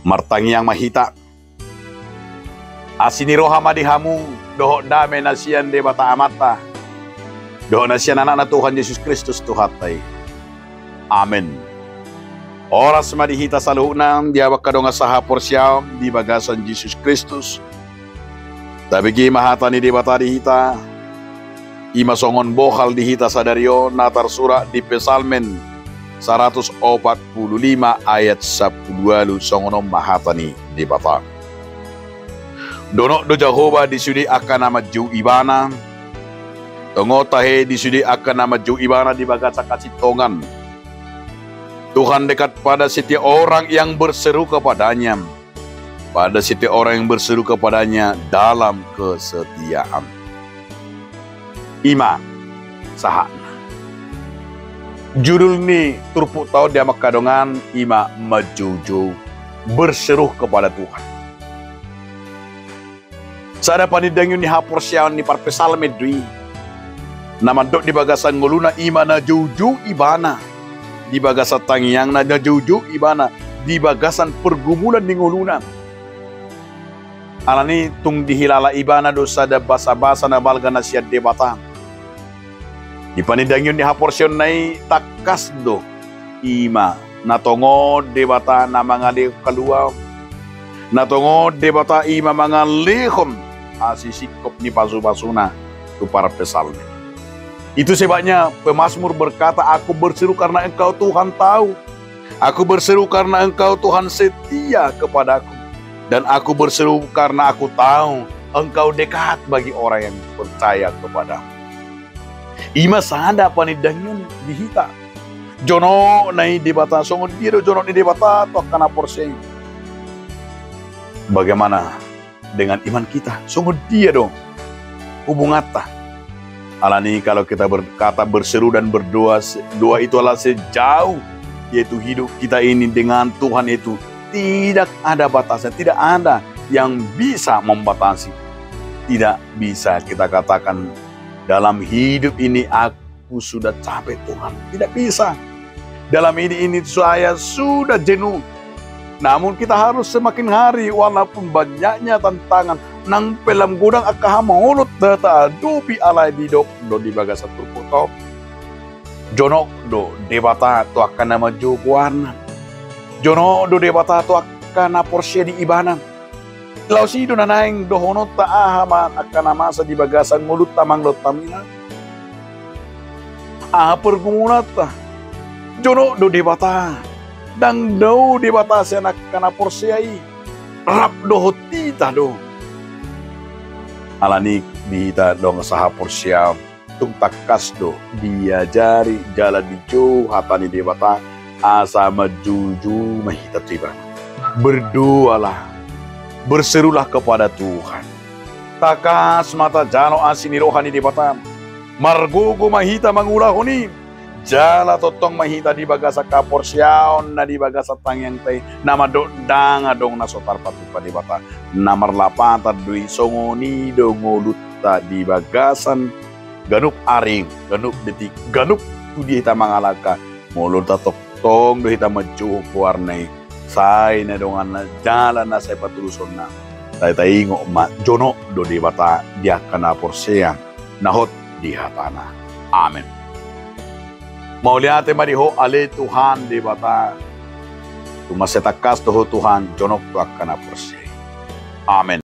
Martangi yang mahita. Asiniroha madihamu doho dame nasian de bata amata. Doho nasian anak na Tuhan Yesus Kristus Tuhatai. Amin. Oras madihita saluhunang diawak kadonga saha porsyam di bagasan Yesus Kristus. Tabigi mahata ni di bata dihita. Ima songon bohal dihita sadario natar surah di Pesalmen 145 ayat 10 songonom mahata ni di bata. Dono do Jehovah disudi akan nama ju ibana. Tongo tahe disudi akan nama ju ibana di bagasa kasih tongan. Tuhan dekat pada setiap orang yang berseru kepadanya. Pada setiap orang yang berseru kepadanya dalam kesetiaan. Ima sahana. Judul ini turpuk tahu dia makadongan ima majuju berseru kepada Tuhan. Sada panidang yun ni hapor siya ni parpesal medri. Naman dok di bagasan nguluna ima na juju ibana. Di bagasan tangyang na juju ibana. Di bagasan pergumulan ni nguluna. Alani tung dihilala ibana do sada basa-basa na balga na siya debata. Di panidang yun ni hapor siya na takas do ima. Natongo debata na mga di kaluaw. Natongo debata ima mga lihom. Asisikop ni pasu-pasuna itu para pesalmen. Itu sebabnya pemazmur berkata, aku berseru karena engkau Tuhan tahu. Aku berseru karena engkau Tuhan setia kepadaku. Dan aku berseru karena aku tahu engkau dekat bagi orang yang percaya kepadamu. Ima sada panidangin dihita. Jono nai debata songo diro jono ni debata to kana porse. Bagaimana dengan iman kita? Sungguh dia dong. Hubungata. Alani kalau kita berkata berseru dan berdoa, doa itu adalah sejauh yaitu hidup kita ini dengan Tuhan itu tidak ada batasan, tidak ada yang bisa membatasi. Tidak bisa kita katakan dalam hidup ini aku sudah capek Tuhan. Tidak bisa. Dalam ini saya sudah jenuh. Namun kita harus semakin hari walaupun banyaknya tantangan nang pelam gudang akaha maulot data adupi alai didok do di bagasa turputo jono do debata to akan nama jubuana jono do debata to akan porsia di ibana lausi do nanaing do hono ta ahaman akan masa di bagasa ngulut tamang do tamina pergumunata jono do debata dang do dibatasi anak kana porsiai rap do hotita do alani dihita dong saha porsia tung takas do diajari jalan dijo hatani debata asa majuju mahita tiba berdoalah berserulah kepada Tuhan takas mata jano asini rohani debata margugu mahita mangulahuni jala totong mahita di bagasa kapor siaon na di bagasa tangyang tay nama do danga dong nasotar patupa di bata namar lapata dui songoni do ngoluta di bagasan ganup aring ganup detik ganup tu di hita mangalaka molota totong do hita maju puarnai sai na dongan na jala na sai patuluson na tay ingo ma jono do di bata dia kana porsean nahot di hatana. Amen. Mauliate mariho ale Tuhan di bata. Tumasetakas toho Tuhan jonok tu akan apurse. Amen.